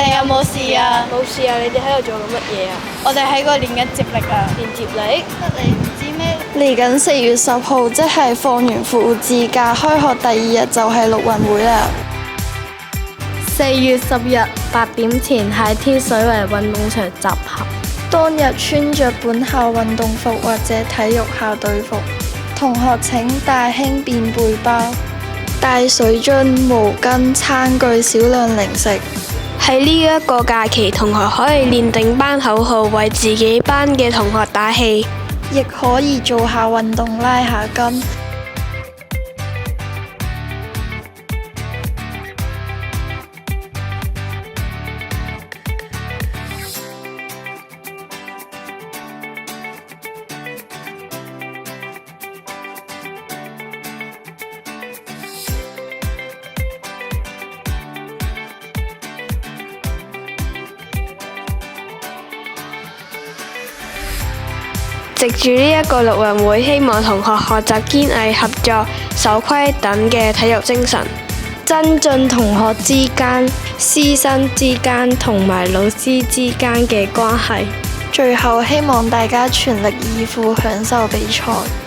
哋有冇事啊？冇事啊！你哋喺度做緊乜嘢啊？我哋喺個練緊接力啊！練接力？得你唔知咩？嚟緊4月10號，即係放完復活節假，開學第2日就係陸運會啦。4月10日8點前喺天水圍運動場集合。當日穿着本校運動服或者體育校隊服，同學請帶輕便背包，帶水樽、毛巾、餐具、少量零食。喺呢一個假期，同學可以練定班口號，為自己班嘅同學打氣，亦可以做下運動，拉下筋。藉住呢一個陸運會，希望同學學習堅毅、合作、守規等嘅體育精神，增進同學之間、師生之間同埋老師之間嘅關係。最後希望大家全力以赴享受比賽。